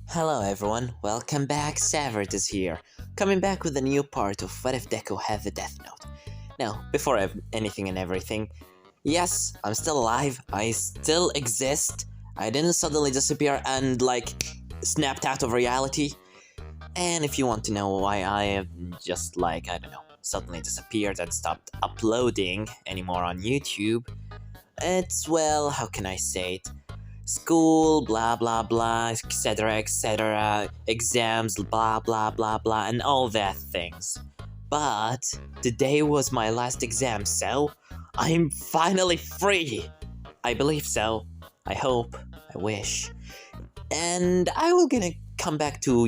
Hello everyone, welcome back, Savard is here, coming back with a new part of What If Deku Had the Death Note. Now, before anything and everything, yes, I'm still alive, I still exist, I didn't suddenly disappear and, snapped out of reality. And if you want to know why I have just, I don't know, suddenly disappeared and stopped uploading anymore on YouTube, it's, well, how can I say it? School, blah blah blah, etc., exams, blah blah blah blah, and all that things. But today was my last exam, so I'm finally free. I believe so. I hope. I wish. And I will gonna come back to,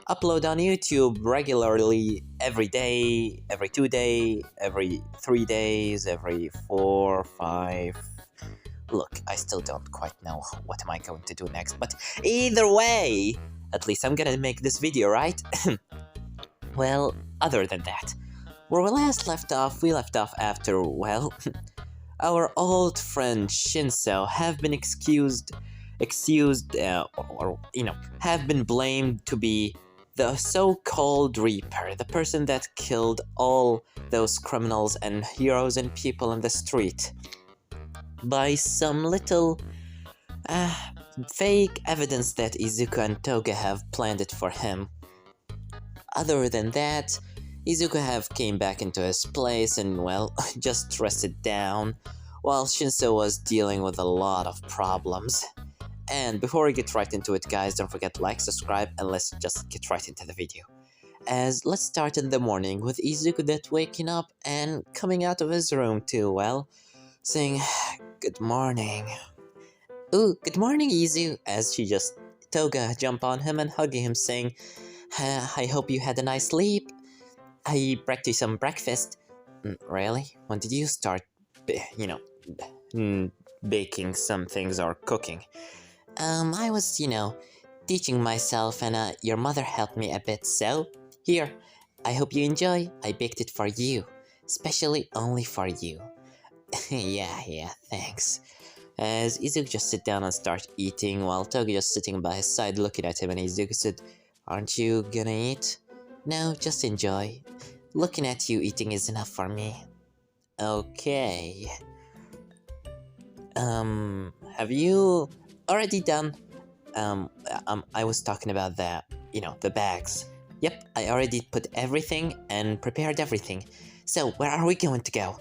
upload on YouTube regularly every day, every 2 day, every 3 days, every 4, 5. Look, I still don't quite know what am I going to do next, but either way, at least I'm gonna make this video, right? Well, other than that, where we last left off, we left off after, well, our old friend Shinso have been have been blamed to be the so-called Reaper, the person that killed all those criminals and heroes and people in the street, by some little fake evidence that Izuku and Toga have planned it for him. Other than that, Izuku have came back into his place and, well, just rested down, while Shinso was dealing with a lot of problems. And before we get right into it, guys, don't forget to like, subscribe, and let's just get right into the video. As let's start in the morning with Izuku that waking up and coming out of his room too, well, saying, "Good morning." "Ooh, good morning, Izu," as she just Toga jump on him and hugging him, saying, "I hope you had a nice sleep. I brought you some breakfast." Really? When did you start, baking some things or cooking?" I was, teaching myself and your mother helped me a bit, so here, I hope you enjoy. I baked it for you, especially only for you." Yeah, thanks. As Izuku just sit down and start eating, while Toga just sitting by his side looking at him, and Izuku said, "Aren't you gonna eat?" "No, just enjoy. Looking at you eating is enough for me." "Okay. Have you already done, I was talking about that, the bags. Yep, I already put everything and prepared everything. So, where are we going to go?"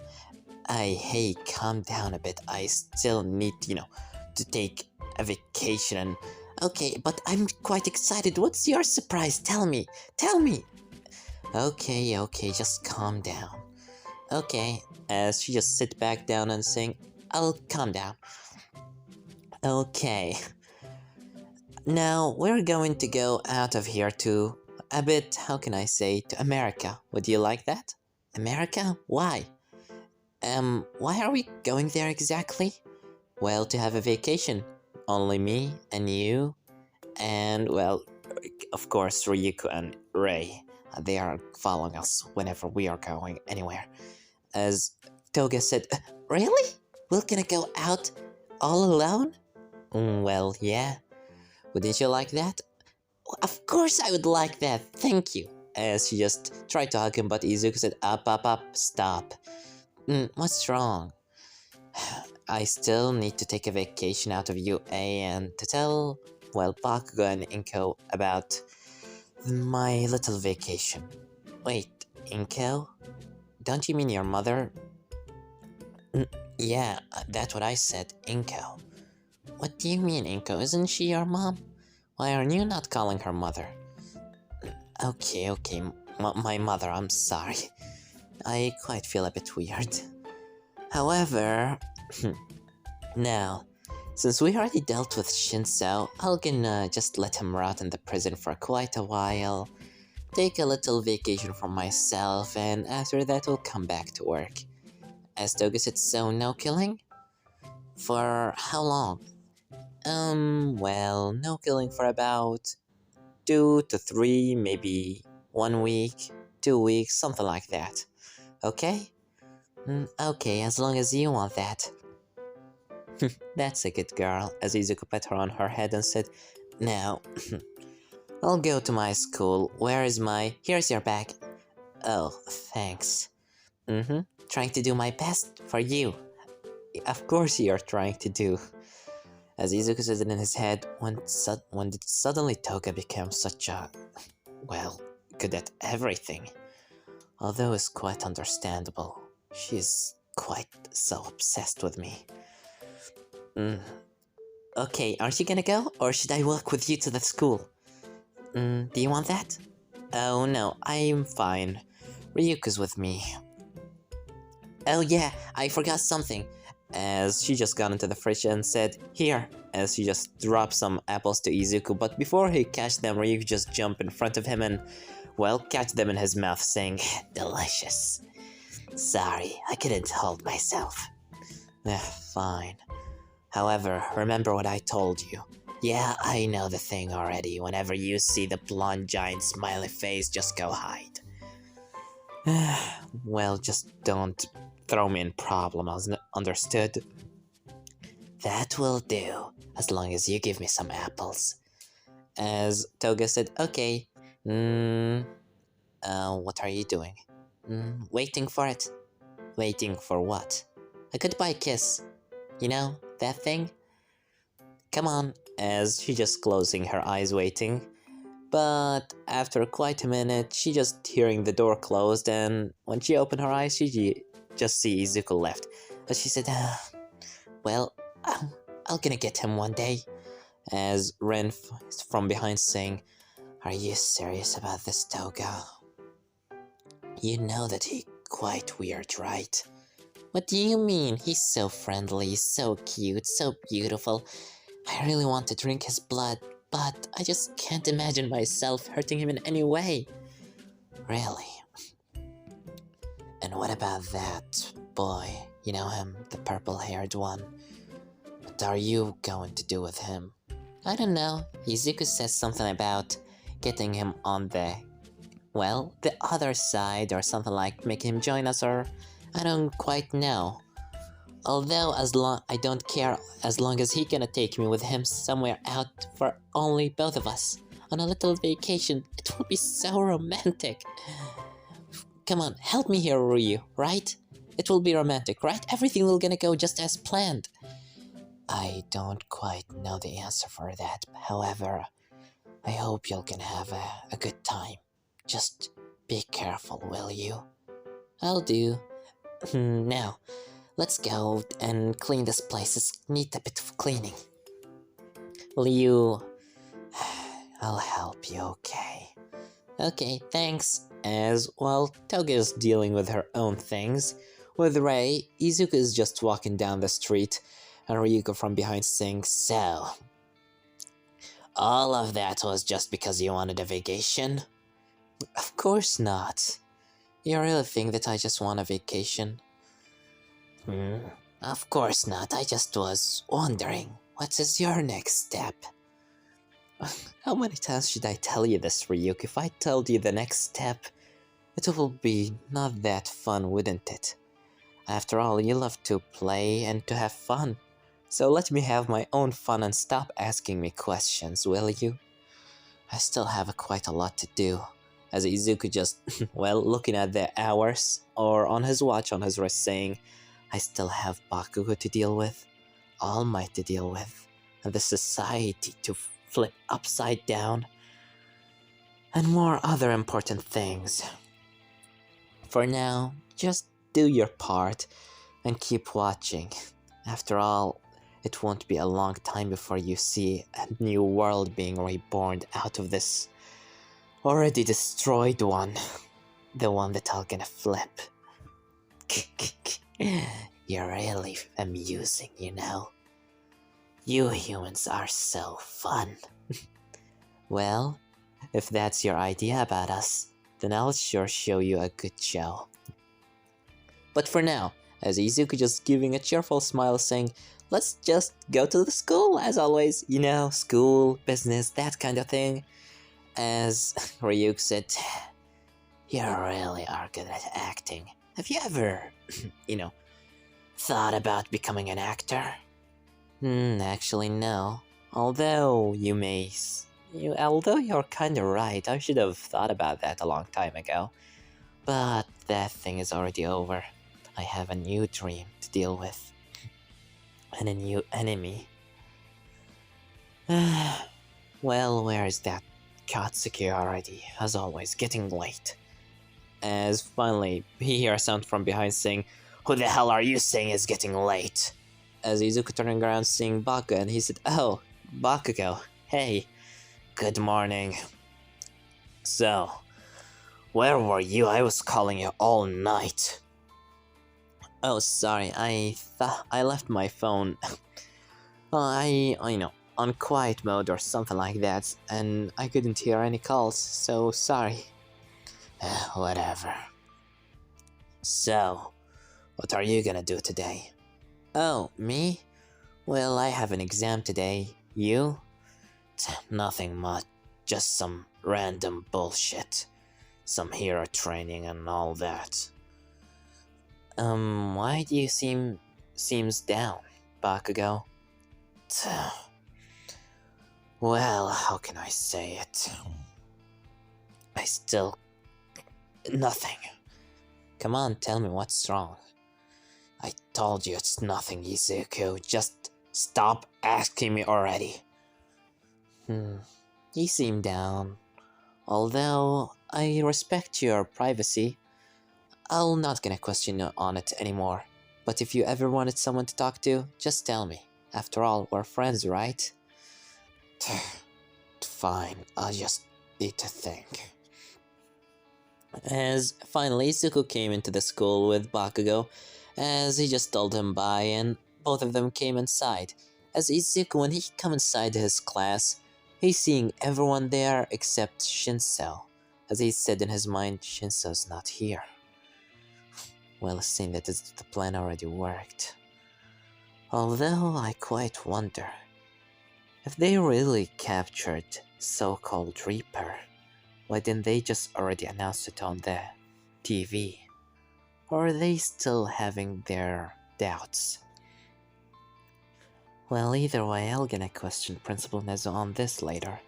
Hey, calm down a bit. I still need, to take a vacation and... Okay, but I'm quite excited. What's your surprise? Tell me. Tell me. Okay, just calm down. Okay, as she just sit back down and saying, "I'll calm down." Okay. Now, we're going to go out of here to a bit, how can I say, to America. Would you like that? America? Why? Why are we going there exactly? Well, to have a vacation. Only me and you, and, well, of course, Ryuko and Rei. They are following us whenever we are going anywhere. As Toga said, "Really? We're gonna go out all alone?" Well, yeah. Wouldn't you like that?" "Of course I would like that, thank you." As she just tried to hug him, but Izuku said, Up, stop." What's wrong?" "I still need to take a vacation out of UA and to tell, well, Bakugo and Inko about my little vacation." "Wait, Inko? Don't you mean your mother?" Yeah, that's what I said, Inko." "What do you mean, Inko? Isn't she your mom? Why are you not calling her mother?" Okay, my mother, I'm sorry. I quite feel a bit weird. However, now, since we already dealt with Shinso, I'll gonna just let him rot in the prison for quite a while, take a little vacation for myself, and after that we'll come back to work. As Toga said, so no killing? For how long? Well, no killing for about 2 to 3, maybe 1 week, 2 weeks, something like that. Okay? Okay, as long as you want that." "That's a good girl," as Izuku pet her on her head and said, "Now, I'll go to my school. Where is my... Here's your bag. Oh, thanks. Trying to do my best for you. Of course you're trying to do. As Izuku says it in his head, when did suddenly Toga become such a... well, good at everything? Although it's quite understandable. She's quite so obsessed with me. Okay, aren't you gonna go? Or should I walk with you to the school? Do you want that? Oh no, I'm fine. Ryuko's with me. Oh yeah, I forgot something. As she just got into the fridge and said, here, as she just dropped some apples to Izuku, but before he catched them, Ryuko just jumped in front of him and, well, catch them in his mouth, saying, delicious. Sorry, I couldn't hold myself. Fine. However, remember what I told you. Yeah, I know the thing already. Whenever you see the blonde giant smiley face, just go hide. Well, just don't throw me in problems, understood? That will do, as long as you give me some apples. As Toga said, okay. What are you doing? Waiting for it. Waiting for what? A goodbye kiss. You know, that thing? Come on, as she just closing her eyes waiting. But after quite a minute, she just hearing the door closed, and when she opened her eyes, she just see Izuku left. But she said, well, I'll gonna get him one day. As Ren is from behind saying, are you serious about this, Toga? You know that he's quite weird, right? What do you mean? He's so friendly, so cute, so beautiful. I really want to drink his blood, but I just can't imagine myself hurting him in any way. Really? And what about that boy? You know him, the purple-haired one? What are you going to do with him? I don't know. Izuku says something about getting him on the... well, the other side or something like making him join us, or... I don't quite know. Although I don't care as long as he gonna take me with him somewhere out for only both of us. On a little vacation, it will be so romantic. Come on, help me here, Ryu, right? It will be romantic, right? Everything will gonna go just as planned. I don't quite know the answer for that. However, I hope you're gonna have a good time. Just be careful, will you? I'll do. Now, let's go and clean this place. It needs a bit of cleaning. Will you... I'll help you, okay? Okay, thanks. As, well, Toga is dealing with her own things. With Rei, Izuku is just walking down the street, and Ryuko from behind saying, so... all of that was just because you wanted a vacation? Of course not. You really think that I just want a vacation? Of course not, I just was wondering, what is your next step? How many times should I tell you this, Ryuk? If I told you the next step, it will be not that fun, wouldn't it? After all, you love to play and to have fun. So let me have my own fun and stop asking me questions, will you? I still have quite a lot to do. As Izuku just, well, looking at the hours, or on his watch on his wrist saying, I still have Bakugo to deal with, All Might to deal with, and the society to flip upside down, and more other important things. For now, just do your part, and keep watching. After all, it won't be a long time before you see a new world being reborn out of this already destroyed one. The one that I'm gonna flip. You're really amusing, you know. You humans are so fun. Well, if that's your idea about us, then I'll sure show you a good show. But for now, as Izuku just giving a cheerful smile saying, let's just go to the school as always, you know, school, business, that kind of thing. As Ryuk said, you really are good at acting. Have you ever, thought about becoming an actor? Actually no. Although you may Although you're kinda right, I should have thought about that a long time ago. But that thing is already over. I have a new dream to deal with. And a new enemy. Well, where is that Katsuki already? As always, getting late. As finally, he hears a sound from behind saying, "Who the hell are you saying is getting late?" As Izuku turning around seeing Bakugo, and he said, "Oh, Bakugo, hey, good morning." "So, where were you? I was calling you all night." "Oh, sorry, I thought I left my phone. On quiet mode or something like that, and I couldn't hear any calls, so sorry." Whatever. "So, what are you gonna do today?" "Oh, me? Well, I have an exam today. You?" Nothing much. Just some random bullshit. Some hero training and all that." Why do you seems down, Bakugo?" "Well, how can I say it? I still... nothing." "Come on, tell me what's wrong." "I told you it's nothing, Izuku. Just stop asking me already." You seem down. Although I respect your privacy, I'm not gonna question you on it anymore. But if you ever wanted someone to talk to, just tell me. After all, we're friends, right?" "Fine, I just need to think." As finally Izuku came into the school with Bakugo, as he just told him bye, and both of them came inside. As Izuku, when he come inside his class, he's seeing everyone there except Shinso. As he said in his mind, Shinso's not here. Well, it seemed that the plan already worked. Although I quite wonder if they really captured so-called Reaper, why didn't they just already announce it on the TV? Or are they still having their doubts? Well, either way, I'll gonna question Principal Nezu on this later.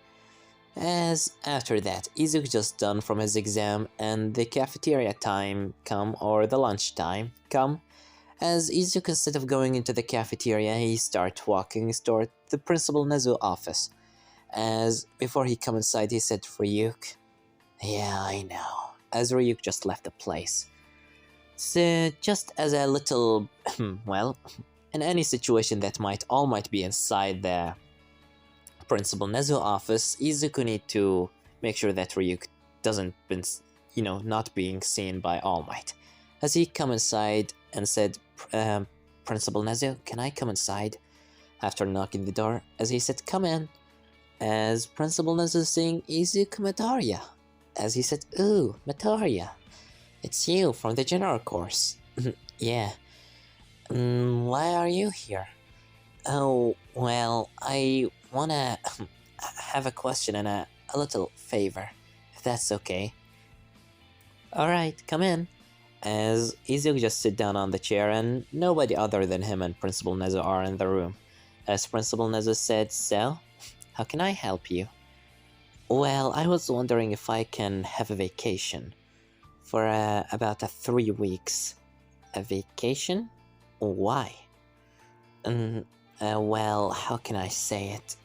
As after that, Izuku just done from his exam and the cafeteria time come, or the lunch time come. As Izuku, instead of going into the cafeteria, he start walking toward the Principal Nezu office. As before he come inside, he said, "Ryuk." "Yeah, I know." As Ryuk just left the place. So, just as a little, well, in any situation that might be inside the Principal Nezu office, Izuku need to make sure that Ryuk doesn't been, not being seen by All Might. As he come inside and said, "Principal Nezu, can I come inside?" After knocking the door, as he said, "Come in." As Principal Nezu seeing Izuku Midoriya. As he said, "Ooh, Midoriya, it's you from the general course." "Yeah." Why are you here?" "Oh, well, I wanna have a question and a little favor, if that's okay." "Alright, come in." As Izuku just sit down on the chair, and nobody other than him and Principal Nezu are in the room. As Principal Nezu said, "So, how can I help you?" "Well, I was wondering if I can have a vacation for about 3 weeks." "A vacation? Why?" Well, how can I say it?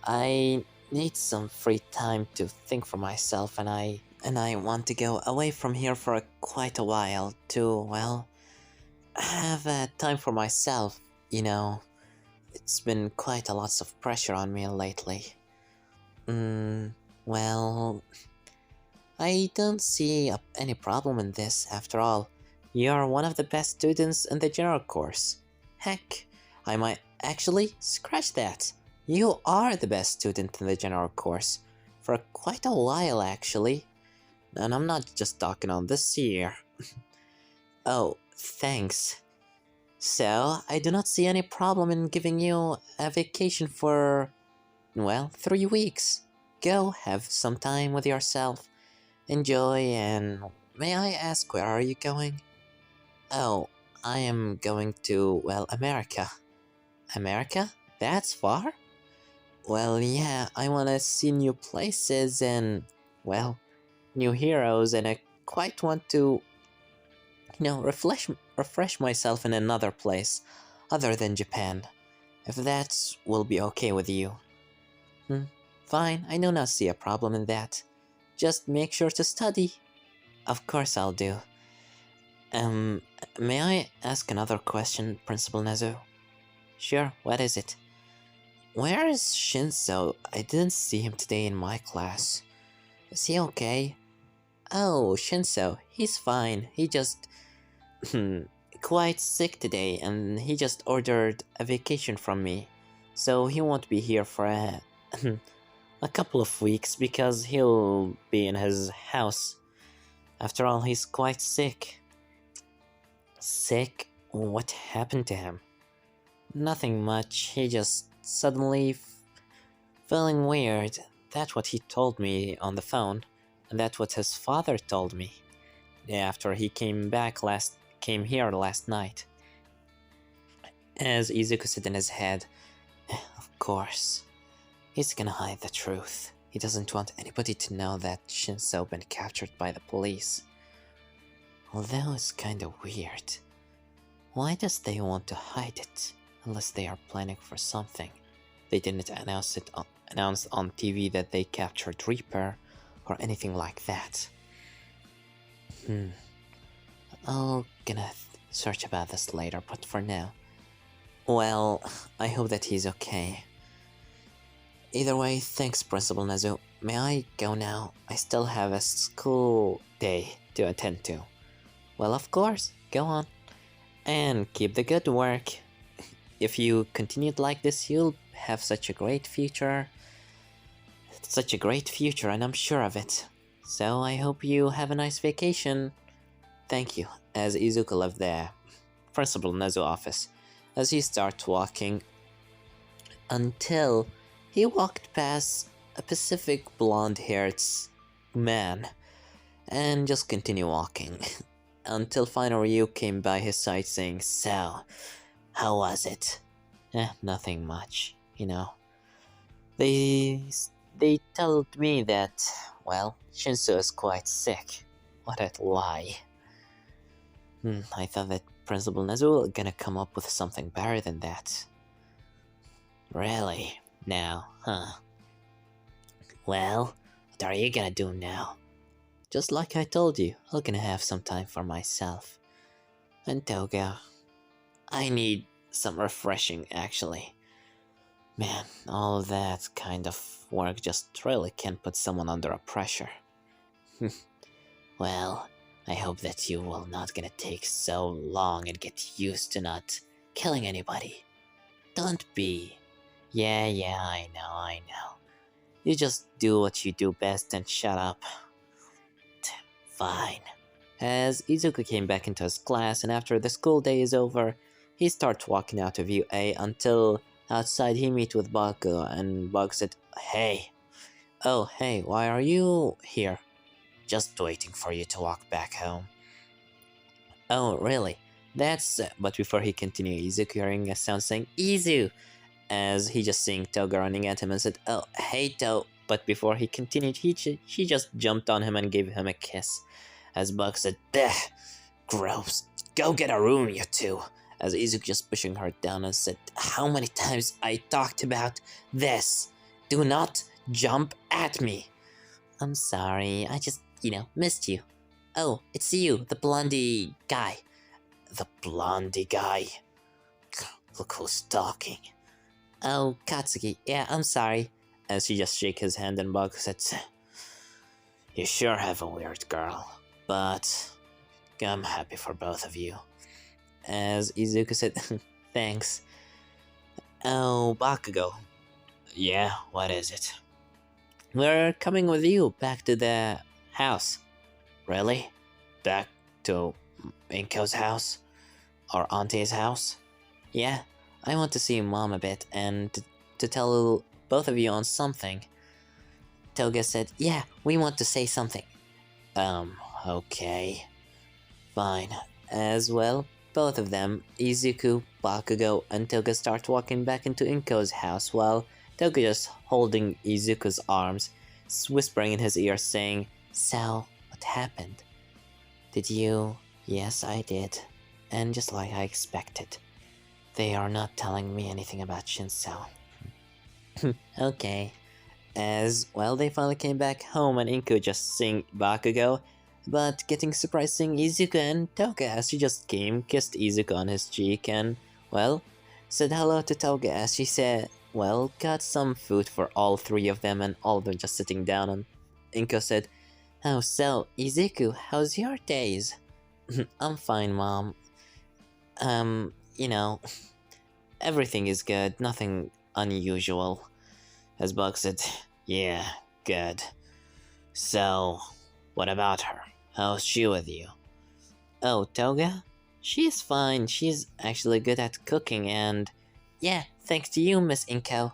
I need some free time to think for myself, and I want to go away from here for quite a while to, well, have time for myself, It's been quite a lots of pressure on me lately." Well, I don't see any problem in this. After all, you're one of the best students in the general course. Heck, I might actually scratch that. You are the best student in the general course. For quite a while, actually. And I'm not just talking on this year. "Oh, thanks. So, I do not see any problem in giving you a vacation for, well, 3 weeks. Go have some time with yourself. Enjoy, and may I ask, where are you going?" "Oh, I am going to, well, America." "America? That's far?" Well, yeah, I wanna see new places and, well, new heroes, and I quite want to, refresh myself in another place other than Japan. If that will be okay with you. Hmm, fine, I do not see a problem in that. Just make sure to study. Of course I'll do. Um, may I ask another question, Principal Nezu? Sure, what is it? Where is Shinso? I didn't see him today in my class. Is he okay? Oh, Shinso, he's fine. He just quite sick today, and he just ordered a vacation from me. So he won't be here for a couple of weeks because he'll be in his house. After all, he's quite sick. Sick? What happened to him? Nothing much. He just suddenly feeling weird. That's what he told me on the phone, and that's what his father told me after he came here last night. As Izuku said in his head, of course, he's gonna hide the truth. He doesn't want anybody to know that Shinso been captured by the police. Although it's kinda weird. Why does they want to hide it? Unless they are planning for something. They didn't announce on TV that they captured Reaper or anything like that. I'll gonna search about this later, but for now, well, I hope that he's okay. Either way, thanks, Principal Nezu. May I go now? I still have a school day to attend to. Well, of course, go on. And keep the good work. If you continued like this, you'll have such a great future. Such a great future, and I'm sure of it. So I hope you have a nice vacation. Thank you. As Izuku left the Principal Nezu office, as he started walking, until he walked past a Pacific blonde-haired man, and just continued walking, until finally Ryu came by his side saying, "So, how was it?" Nothing much, They told me that, well, Shinso is quite sick. What a lie. I thought that Principal Nezu was gonna come up with something better than that. Really? Now, huh? Well, what are you gonna do now? Just like I told you, I'm gonna have some time for myself. And Toga, I need some refreshing, actually. Man, all of that kind of work just really can put someone under a pressure. Well, I hope that you will not gonna take so long and get used to not killing anybody. Don't be. Yeah, I know. You just do what you do best and shut up. Fine. As Izuku came back into his class, and after the school day is over, he starts walking out of UA until outside he meets with Bakugo, and Bug said, "Hey." "Oh, hey, why are you here?" "Just waiting for you to walk back home." "Oh, really? That's..." But before he continued, Izuku hearing a sound saying, "Izu!" As he just seeing Toga running at him and said, "Oh, hey, To." But before he continued, he just jumped on him and gave him a kiss. As Bug said, "Bleh, gross. Go get a room, you two." As Izuku just pushing her down and said, "How many times I talked about this? Do not jump at me." "I'm sorry, I just, missed you." "Oh, it's you, the blondie guy." "The blondie guy? Look who's talking." "Oh, Katsuki, yeah, I'm sorry." As she just shake his hand and Bug said, "You sure have a weird girl, but I'm happy for both of you." As Izuku said, "Thanks." "Oh, Bakugo." "Yeah, what is it?" "We're coming with you back to the house." "Really? Back to Inko's house? Or Auntie's house?" "Yeah, I want to see Mom a bit and to tell both of you on something." Toga said, "Yeah, we want to say something." Okay. Fine. As well, both of them, Izuku, Bakugo, and Toga start walking back into Inko's house while Toga just holding Izuku's arms, whispering in his ear saying, "So, what happened? Did you?" "Yes, I did. And just like I expected. They are not telling me anything about Shinso." Okay. As well, they finally came back home and Inko just seeing Bakugo, but getting surprised seeing Izuku and Toga as she just came, kissed Izuku on his cheek and, well, said hello to Toga as she said, well, got some food for all three of them and all of them just sitting down and Inko said, "Oh, so, Izuku, how's your days?" "I'm fine, Mom. You know, everything is good, nothing unusual." As Bug said, "Yeah, good. So, what about her? How's she with you?" "Oh, Toga? She's fine. She's actually good at cooking and... yeah, thanks to you, Miss Inko.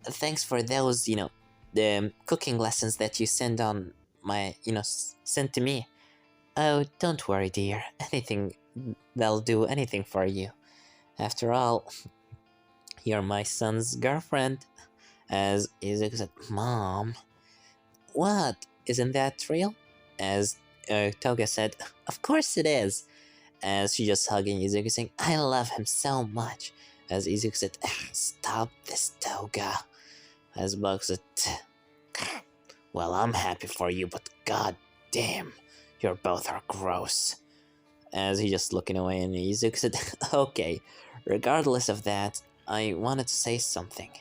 Thanks for those, the cooking lessons that you send on my, sent to me. Oh, don't worry, dear. Anything, they'll do anything for you. After all, you're my son's girlfriend." As Izuku said, "Mom, what? Isn't that real?" As Toga said, "Of course it is." As she just hugging Izuku saying, "I love him so much." As Izuku said, "Stop this, Toga." As Bug said, "Well, I'm happy for you, but god damn, you're both are gross." As he just looking away and Izuku said, "Okay, regardless of that, I wanted to say something."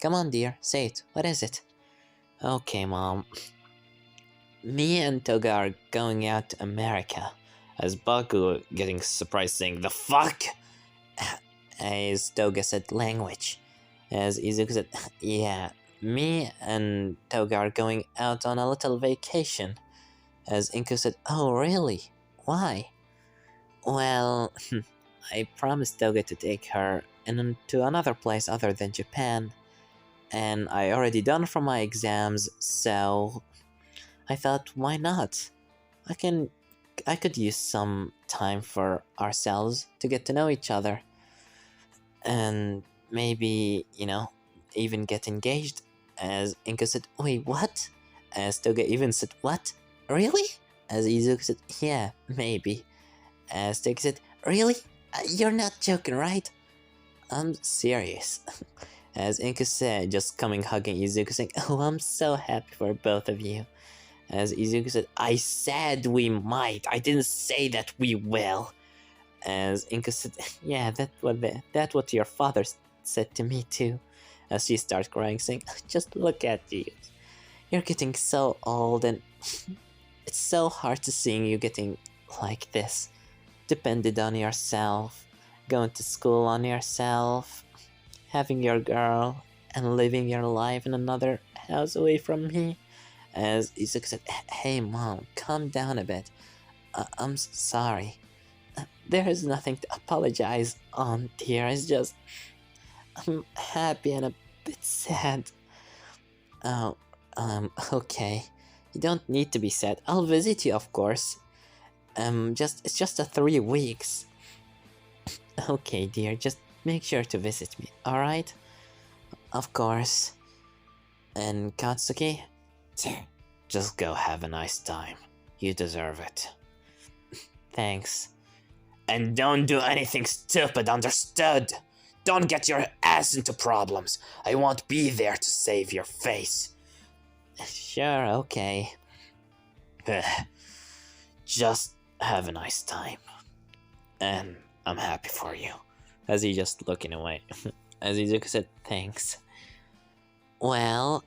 "Come on, dear, say it. What is it?" "Okay, Mom. Me and Toga are going out to America." As Bakugo getting surprised saying, "The fuck?" As Toga said, "Language." As Izuku said, "Yeah, me and Toga are going out on a little vacation." As Inko said, "Oh, really? Why?" "Well, I promised Toga to take her to another place other than Japan. And I already done for my exams, so I thought, why not? I could use some time for ourselves to get to know each other. And maybe, even get engaged." As Inko said, "Wait, what?" As Toga even said, "What? Really?" As Izuku said, "Yeah, maybe." As Toga said, "Really? You're not joking, right?" "I'm serious." As Inko said, just coming hugging Izuku saying, "Oh, I'm so happy for both of you." As Izuku said, "I said we might, I didn't say that we will." As Inko said, "Yeah, that's what your father said to me too." As she starts crying saying, "Just look at you. You're getting so old and it's so hard to seeing you getting like this. Dependent on yourself, going to school on yourself, having your girl, and living your life in another house away from me." As Izuku said, "Hey Mom, calm down a bit. I'm sorry. There is nothing to apologize on, dear. It's just... I'm happy and a bit sad." "Oh, okay. You don't need to be sad. I'll visit you, of course. It's just a 3 weeks." "Okay, dear, just make sure to visit me, alright?" "Of course." And Katsuki? "Just go have a nice time. You deserve it." "Thanks." "And don't do anything stupid, understood? Don't get your ass into problems. I won't be there to save your face." "Sure, okay." "Just have a nice time. And I'm happy for you." As he just looking away. As Izuku said, "Thanks." Well,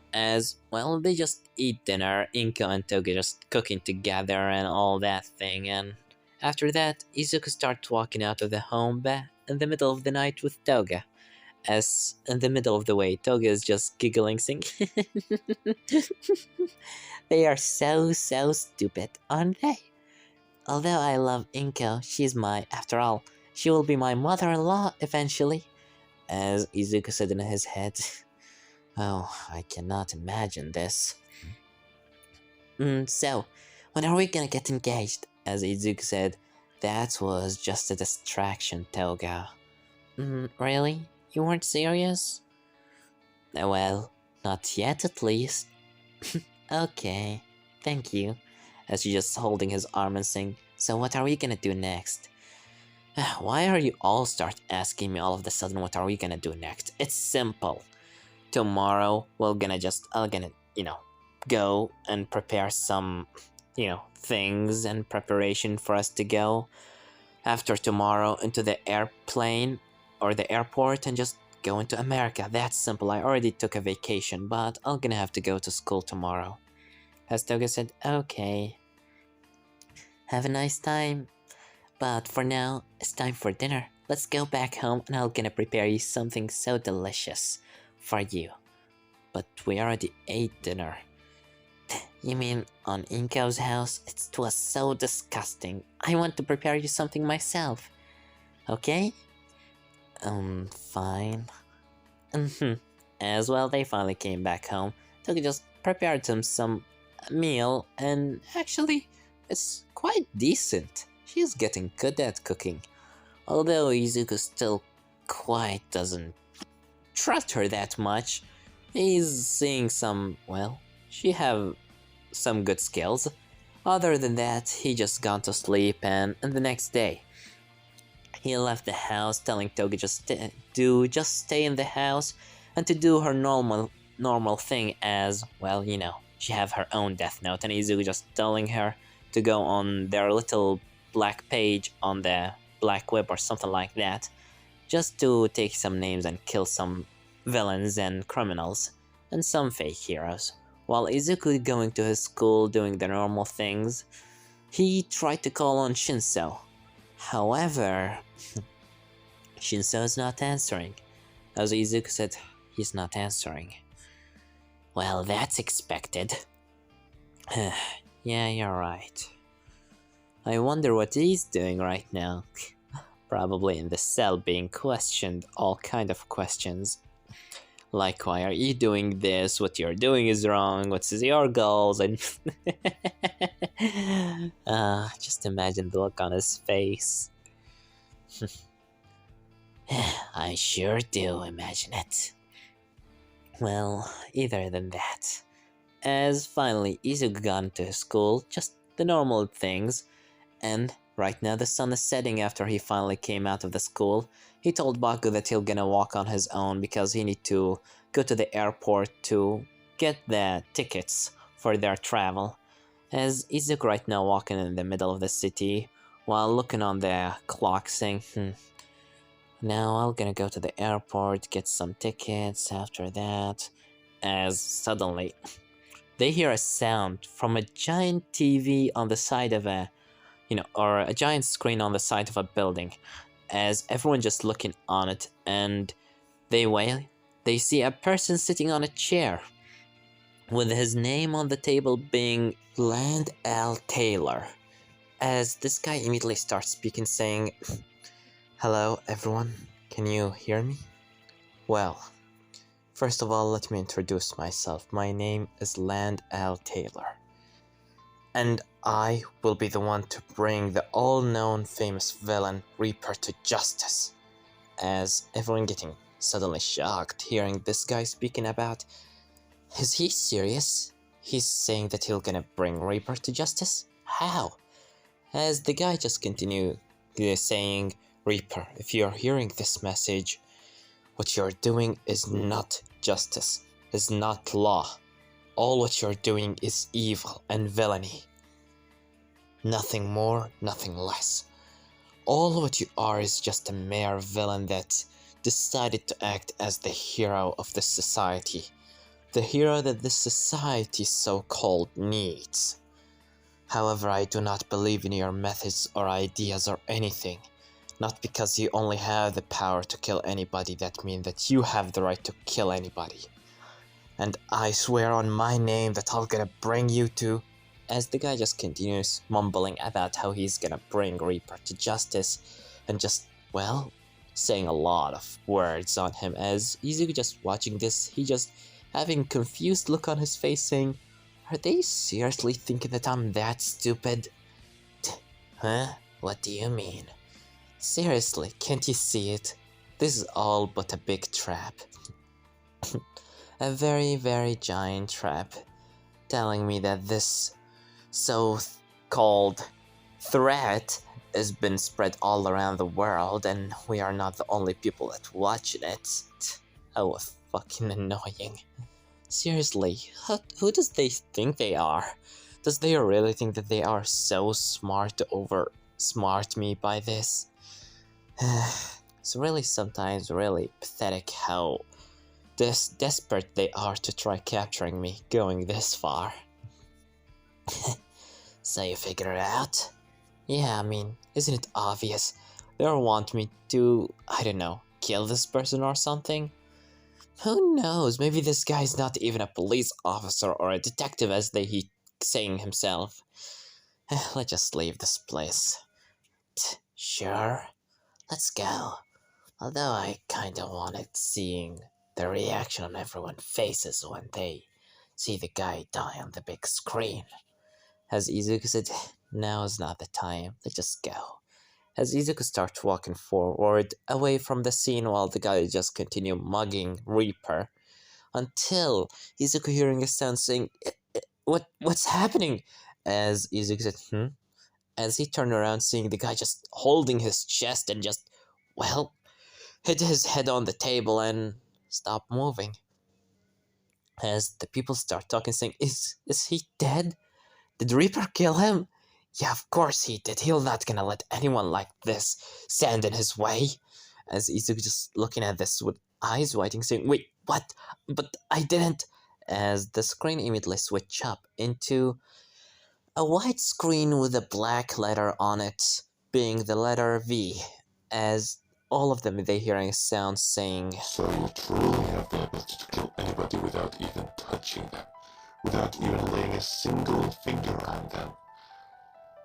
they just eat dinner, Inko and Toga just cooking together and all that thing, and after that, Izuku starts walking out of the home in the middle of the night with Toga. As in the middle of the way, Toga is just giggling, saying, "They are so stupid, aren't they? Although I love Inko, after all, she will be my mother-in-law eventually." As Izuku said in his head, "Oh, I cannot imagine this." So, when are we gonna get engaged?" As Izuku said, "That was just a distraction, Toga." Really? You weren't serious?" Well, not yet at least. Okay, thank you. As she's just holding his arm and saying, so what are we gonna do next? Why are you all start asking me all of a sudden what are we gonna do next? It's simple. Tomorrow I'll gonna, go and prepare some, things and preparation for us to go after tomorrow into the airplane or the airport and just go into America. That's simple. I already took a vacation, but I'm gonna have to go to school tomorrow. As Toga said, okay, have a nice time. But for now, it's time for dinner. Let's go back home and I'm gonna prepare you something so delicious for you. But we already ate dinner. You mean on Inko's house? It was so disgusting. I want to prepare you something myself. Okay? Fine. As well, they finally came back home. Toki just prepared them some meal, and actually, it's quite decent. She's getting good at cooking. Although Izuku still quite doesn't trust her that much. He's seeing she have some good skills. Other than that, he just gone to sleep, and the next day, he left the house telling Toga just stay in the house and to do her normal thing as, she have her own death note, and Izuku just telling her to go on their little black page on the black web or something like that, just to take some names and kill some villains and criminals, and some fake heroes. While Izuku going to his school doing the normal things, he tried to call on Shinso. However, Shinso is not answering. As Izuku said, he's not answering. Well, that's expected. Yeah, you're right. I wonder what he's doing right now. Probably in the cell being questioned, all kind of questions. Like, why are you doing this? What you're doing is wrong. What's your goals? And just imagine the look on his face. I sure do imagine it. Well, either than that. As finally Izuku got into his school, just the normal things, and right now the sun is setting after he finally came out of the school. He told Bakugo that he'll gonna walk on his own because he need to go to the airport to get the tickets for their travel. As Izuku right now walking in the middle of the city while looking on the clock saying, now I'm gonna go to the airport, get some tickets after that. As suddenly they hear a sound from a giant TV on the side of or a giant screen on the side of a building, as everyone just looking on it, and they see a person sitting on a chair with his name on the table being Land L. Taylor. As this guy immediately starts speaking saying, hello everyone, can you hear me? Well, first of all, let me introduce myself. My name is Land L. Taylor, and I will be the one to bring the all-known famous villain Reaper to justice. As everyone getting suddenly shocked hearing this guy speaking about, is he serious? He's saying that he'll gonna bring Reaper to justice? How? As the guy just continued saying, Reaper, if you're hearing this message, what you're doing is not justice, is not law. All what you're doing is evil and villainy. Nothing more, nothing less. All what you are is just a mere villain that decided to act as the hero of this society. The hero that this society so-called needs. However, I do not believe in your methods or ideas or anything. Not because you only have the power to kill anybody that means that you have the right to kill anybody. And I swear on my name that I'm gonna bring you to... As the guy just continues mumbling about how he's gonna bring Reaper to justice and just, saying a lot of words on him, as Izuku just watching this, he just having confused look on his face saying, are they seriously thinking that I'm that stupid? Huh? What do you mean? Seriously, can't you see it? This is all but a big trap. a very, very giant trap, telling me that this so-called threat has been spread all around the world and we are not the only people that watching it. How fucking annoying. Seriously, who does they think they are? Does they really think that they are so smart to over-smart me by this? It's really sometimes really pathetic how desperate they are to try capturing me going this far. So you figure it out? Yeah, I mean, isn't it obvious? They don't want me to, I don't know, kill this person or something? Who knows, maybe this guy's not even a police officer or a detective as he's saying himself. Let's just leave this place. Sure, let's go. Although I kinda wanted seeing the reaction on everyone's faces when they see the guy die on the big screen. As Izuku said, now is not the time, let's just go. As Izuku starts walking forward, away from the scene while the guy just continue mugging Reaper, until Izuku hearing a sound saying, what's happening? As Izuku said, As he turned around seeing the guy just holding his chest and just, well, hit his head on the table and stop moving. As the people start talking saying, is he dead? Did Reaper kill him? Yeah, of course he did. He'll not gonna let anyone like this stand in his way. As Izuku just looking at this with eyes widening, saying, wait, what? But I didn't. As the screen immediately switch up into a white screen with a black letter on it, being the letter V, as all of them they hearing a sound saying, So you truly have the ability to kill anybody without even touching them, without even laying a single finger on them.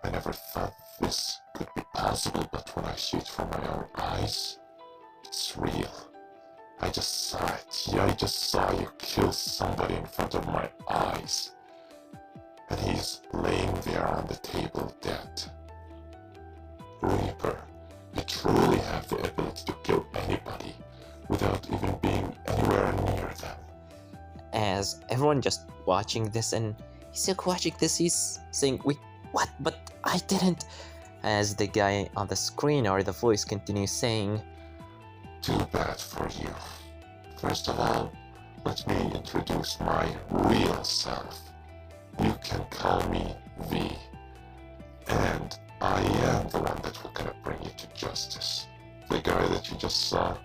I never thought this could be possible, but when I see it from my own eyes, it's real. I just saw it. Yeah, I just saw you kill somebody in front of my eyes. And he's laying there on the table dead. Reaper, you truly have the ability to kill anybody without even being anywhere near them. As everyone just watching this and Izuku watching this, he's saying, wait, what? But I didn't. As the guy on the screen or the voice continues saying, Too bad for you. First of all, let me introduce my real self. You can call me V. And I am the one that will gonna bring you to justice. The guy that you just saw,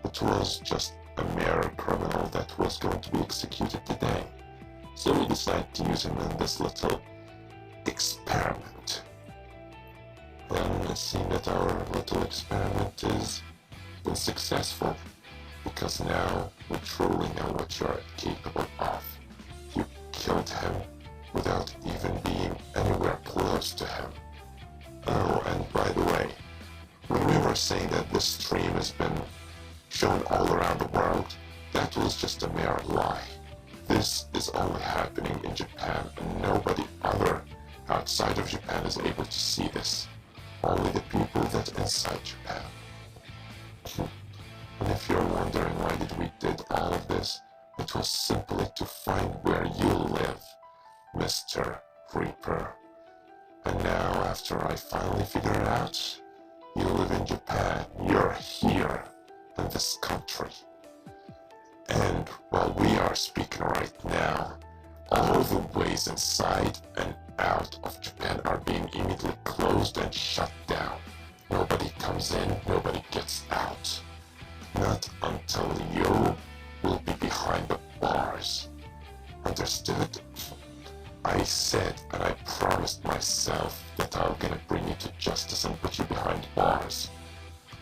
it was just a mere criminal that was going to be executed today. So we decided to use him in this little experiment. Then it seemed that our little experiment has been successful, because now we truly know what you're capable of. You killed him without even being anywhere close to him. Oh, and by the way, when we were saying that this stream has been shown all around the world, that was just a mere lie. This is only happening in Japan, and nobody other outside of Japan is able to see this. Only the people that inside Japan. And if you're wondering why did we did all of this, it was simply to find where you live, Mr. Reaper. And now, after I finally figured it out, you live in Japan, you're here, in this country. And while we are speaking right now, all the ways inside and out of Japan are being immediately closed and shut down. Nobody comes in, nobody gets out. Not until you will be behind the bars. Understood? I said and I promised myself that I'm gonna bring you to justice and put you behind bars.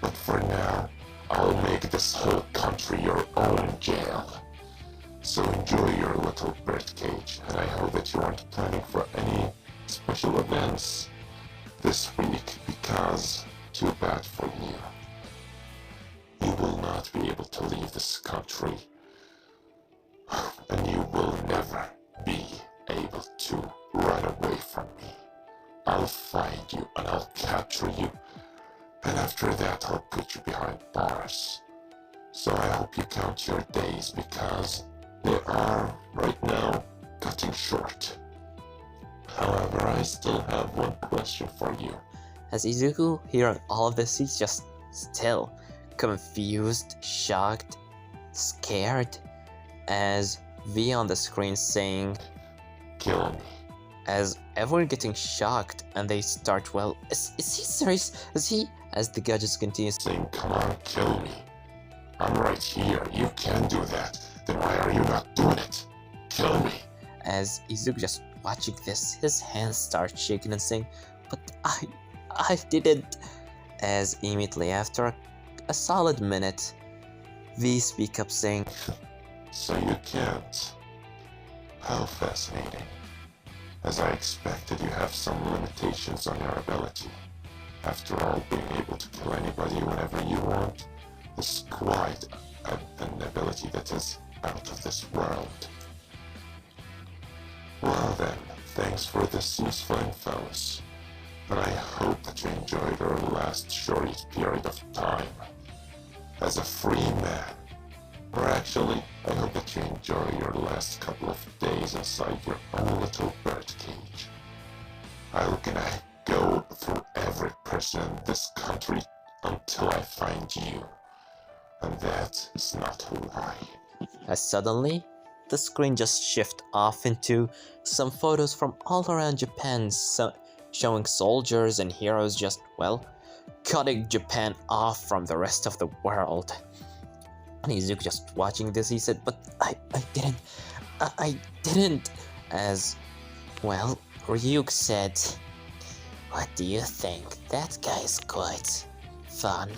But for now, I'll make this whole country your own jail. So enjoy your little birdcage, and I hope that you aren't planning for any special events this week, because too bad for you. You will not be able to leave this country, and you will never be able to run away from me. I'll find you and I'll capture you, and after that I'll put you behind bars. So I hope you count your days, because They are, right now, cutting short. However, I still have one question for you. As Izuku, hearing all of this, he's just still confused, shocked, scared, as V on the screen saying, Kill me. as everyone getting shocked and they start, well, is he serious? Is he? As the judges continue Saying, come on, kill me. I'm right here. You can do that. Then why are you not doing it? Kill me. as Izuku just watching this, his hands start shaking and saying, but I didn't. As immediately after a solid minute, V speak up saying, So you can't. How fascinating. As I expected, you have some limitations on your ability. After all, being able to kill anybody whenever you want is quite an ability that is out of this world. Well then, thanks for this useful info. But I hope that you enjoyed our last short period of time as a free man. Or actually, I hope that you enjoy your last couple of days inside your own little birdcage. I'm gonna go through every person in this country until I find you. And that is not a lie. as suddenly the screen just shift off into some photos from all around Japan, showing soldiers and heroes just, well, cutting Japan off from the rest of the world. And Izuku just watching this, he said, but I didn't, as, well, Ryuk said, what do you think? That guy's quite fun.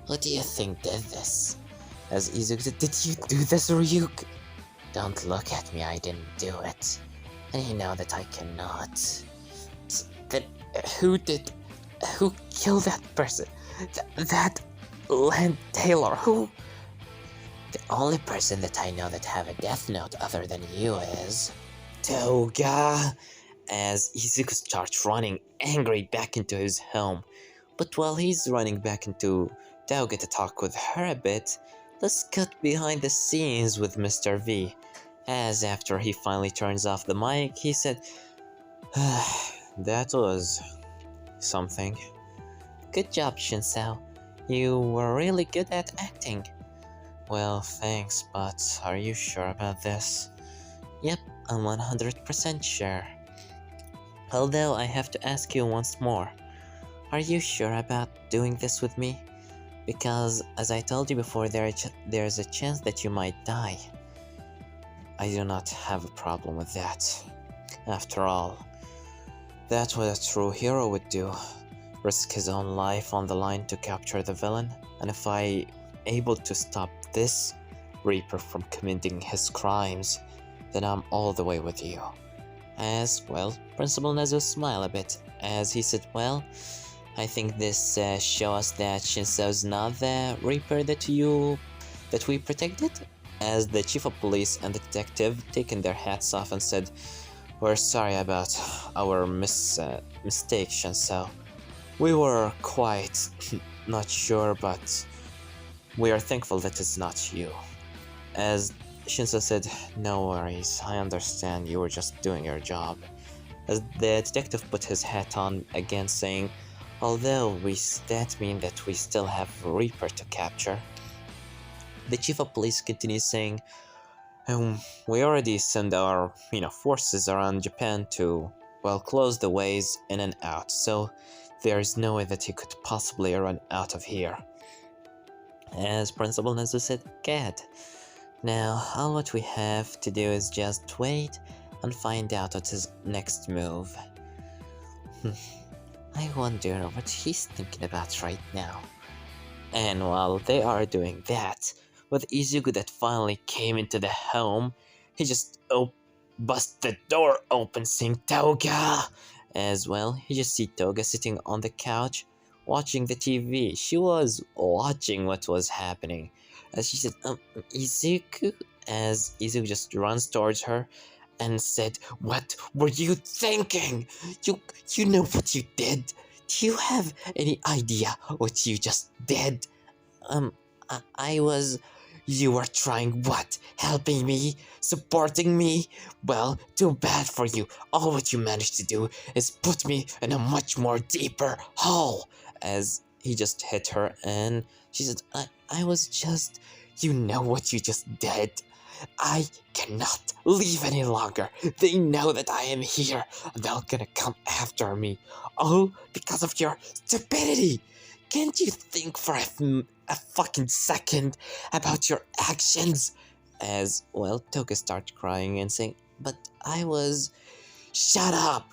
Who do you think did this? As Izuku said, did you do this, Ryuk? Don't look at me, I didn't do it. And you know that I cannot. Then who killed that person? That Land Taylor, who? The only person that I know that have a death note other than you is Toga. As Izuku starts running angry back into his home. But while he's running back into Toga to talk with her a bit, let's cut behind the scenes with Mr. V. As after he finally turns off the mic, he said, that was something. Good job, Shinso. You were really good at acting. Well, thanks, but are you sure about this? Yep, I'm 100% sure. Although I have to ask you once more, are you sure about doing this with me? Because, as I told you before, there's a chance that you might die. I do not have a problem with that. After all, that's what a true hero would do. Risk his own life on the line to capture the villain, and if I able to stop this Reaper from committing his crimes, then I'm all the way with you. As, well, Principal Nezu smiled a bit, as he said, well, I think this shows us that Shinso's not the Reaper that we protected. As the chief of police and the detective taken their hats off and said, we're sorry about our mistake, Shinso. We were quite not sure, but we are thankful that it's not you. As Shinso said, no worries, I understand you were just doing your job. As the detective put his hat on again saying, although that means that we still have Reaper to capture. The chief of police continues saying, we already send our forces around Japan to, well, close the ways in and out, so there is no way that he could possibly run out of here. As Principal Nezu said, good. Now, all what we have to do is just wait and find out what his next move. I wonder what he's thinking about right now. And while they are doing that, with Izuku that finally came into the home, he just bust the door open saying Toga! As well, he just see Toga sitting on the couch watching the TV. She was watching what was happening. As she said, Izuku? As Izuku just runs towards her and said, what were you thinking? You know what you did? Do you have any idea what you just did? I was You were trying what? Helping me? Supporting me? Well, too bad for you. All what you managed to do is put me in a much more deeper hole. As he just hit her and she said, I was just... You know what you just did? I cannot leave any longer. They know that I am here. They're gonna come after me. All because of your stupidity. Can't you think for a fucking second about your actions? As, well, Toga starts crying and saying, but I was... Shut up!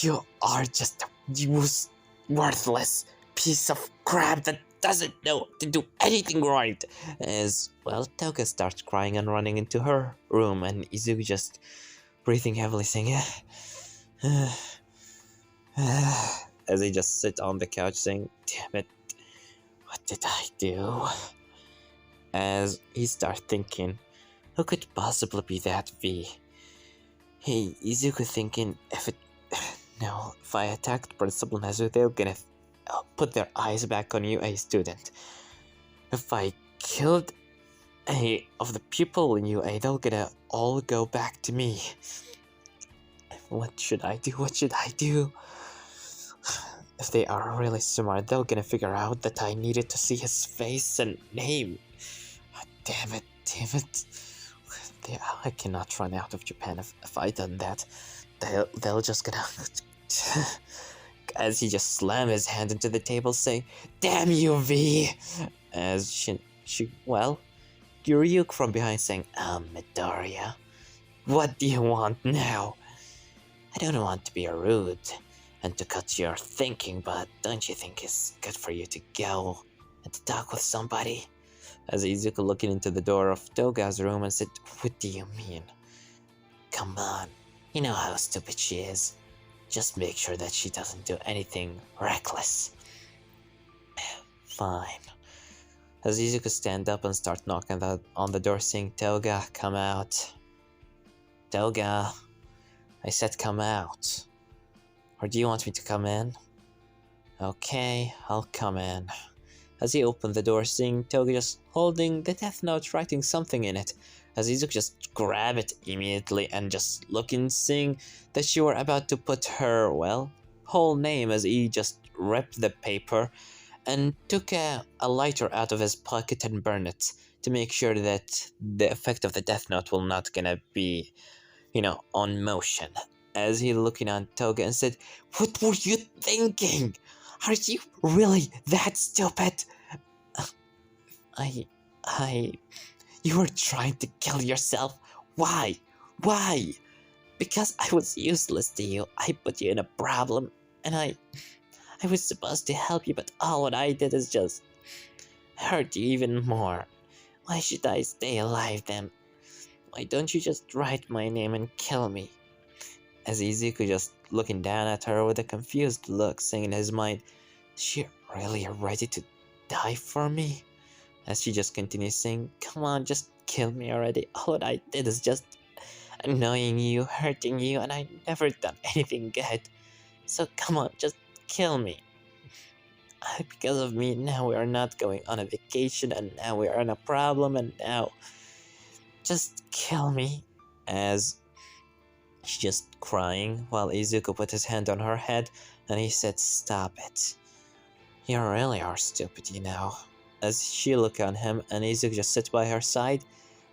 You are just a worthless piece of crap that doesn't know to do anything right. As, well, Toga starts crying and running into her room, and Izuku just breathing heavily, saying, as he just sits on the couch saying, damn it, what did I do? As he starts thinking, who could possibly be that V? Hey, Izuku thinking, if I attacked Principal Nezu, they're gonna put their eyes back on you, a student. If I killed any of the people in UA, they're gonna all go back to me. What should I do? What should I do? If they are really smart, they're gonna figure out that I needed to see his face and name. Damn it. I cannot run out of Japan if I done that. They'll just gonna... As he just slammed his hand into the table saying, damn you, V! As she well, Ryuk from behind saying, Midoriya, what do you want now? I don't want to be rude and to cut your thinking, but don't you think it's good for you to go and to talk with somebody? As Izuku looking into the door of Toga's room and said, what do you mean? Come on, you know how stupid she is. Just make sure that she doesn't do anything reckless. Fine. As Izuku stand up and start knocking on the door saying, Toga, come out. Toga, I said come out. Or do you want me to come in? Okay, I'll come in. As he opened the door, seeing Toga just holding the Death Note, writing something in it. As Izuku just grab it immediately and just looking, seeing that she were about to put her, well, whole name, as he just ripped the paper and took a lighter out of his pocket and burned it to make sure that the effect of the Death Note will not gonna be, on motion. As he looking on Toga and said, what were you thinking? Are you really that stupid? You were trying to kill yourself. Why? Why? Because I was useless to you. I put you in a problem, and I was supposed to help you, but all what I did is just hurt you even more. Why should I stay alive then? Why don't you just write my name and kill me? As Izuku just looking down at her with a confused look, saying in his mind, is she really ready to die for me? As she just continues saying, come on, just kill me already. All what I did is just annoying you, hurting you, and I never done anything good. So come on, just kill me. Because of me, now we are not going on a vacation, and now we are in a problem, and now just kill me. As she's just crying, while Izuku put his hand on her head, and he said, stop it. You really are stupid, As she looked on him, and Izuku just sits by her side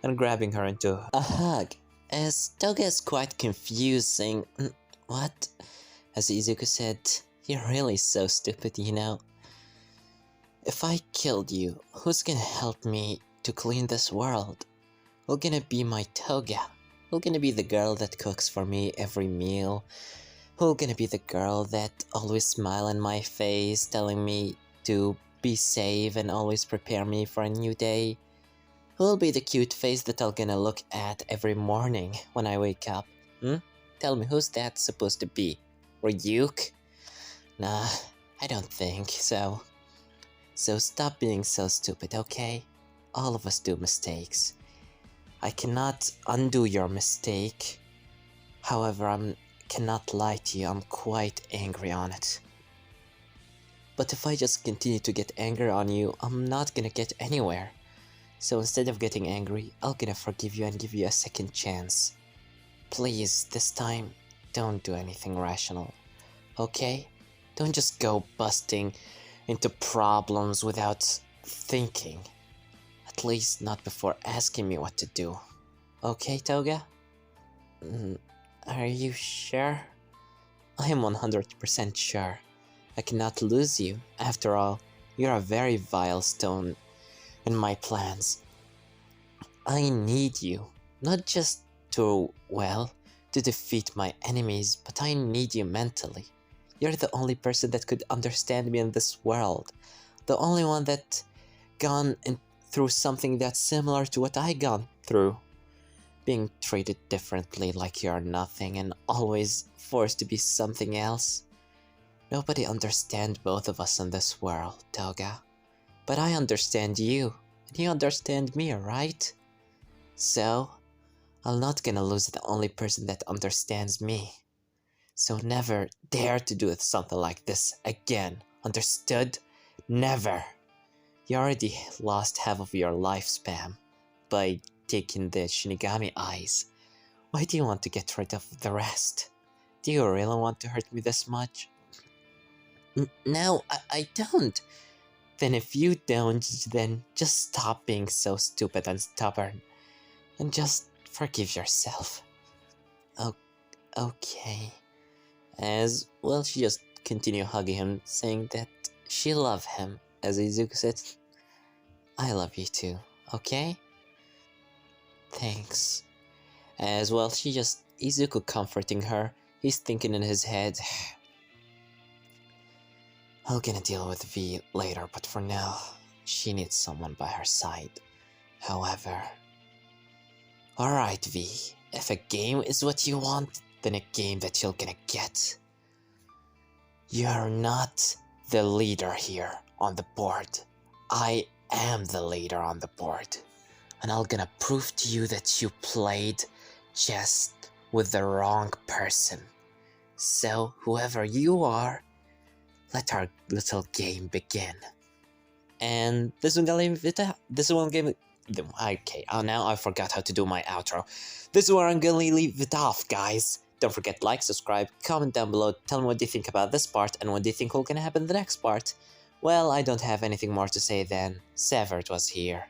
and grabbing her into a hug. As Toga is quite confused, saying, what? As Izuku said, you're really so stupid, If I killed you, who's gonna help me to clean this world? Who's gonna be my Toga? Who's gonna be the girl that cooks for me every meal? Who's gonna be the girl that always smile in my face, telling me to be safe and always prepare me for a new day? Who'll be the cute face that I'm gonna look at every morning when I wake up? Tell me, who's that supposed to be? Ryuk? Nah, I don't think so. So stop being so stupid, okay? All of us do mistakes. I cannot undo your mistake. However, I cannot lie to you, I'm quite angry on it. But if I just continue to get angry on you, I'm not gonna get anywhere. So instead of getting angry, I'll gonna forgive you and give you a second chance. Please, this time, don't do anything rational, okay? Don't just go busting into problems without thinking. At least not before asking me what to do. Okay, Toga? Are you sure? I am 100% sure. I cannot lose you. After all, you're a very vile stone in my plans. I need you, not just to, well, to defeat my enemies, but I need you mentally. You're the only person that could understand me in this world. The only one that through something that's similar to what I gone through. Being treated differently like you're nothing and always forced to be something else. Nobody understands both of us in this world, Toga. But I understand you, and you understand me, right? So, I'm not gonna lose the only person that understands me. So never dare to do something like this again, understood? Never! You already lost half of your lifespan by taking the Shinigami eyes. Why do you want to get rid of the rest? Do you really want to hurt me this much? No, I don't. Then if you don't, then just stop being so stupid and stubborn. And just forgive yourself. Okay. As well, she just continued hugging him, saying that she loved him. As Izuku said, I love you too, okay? Thanks. As well, Izuku comforting her. He's thinking in his head, I'm gonna deal with V later, but for now, she needs someone by her side. However... Alright, V. If a game is what you want, then a game that you're gonna get. You're not the leader here on the board. I am the leader on the board. And I'm gonna prove to you that you played chess with the wrong person. So, whoever you are, let our little game begin. And this one okay, now I forgot how to do my outro. This is where I'm gonna leave it off, guys. Don't forget like, subscribe, comment down below, tell me what you think about this part and what do you think will gonna happen in the next part. Well, I don't have anything more to say than Severed was here.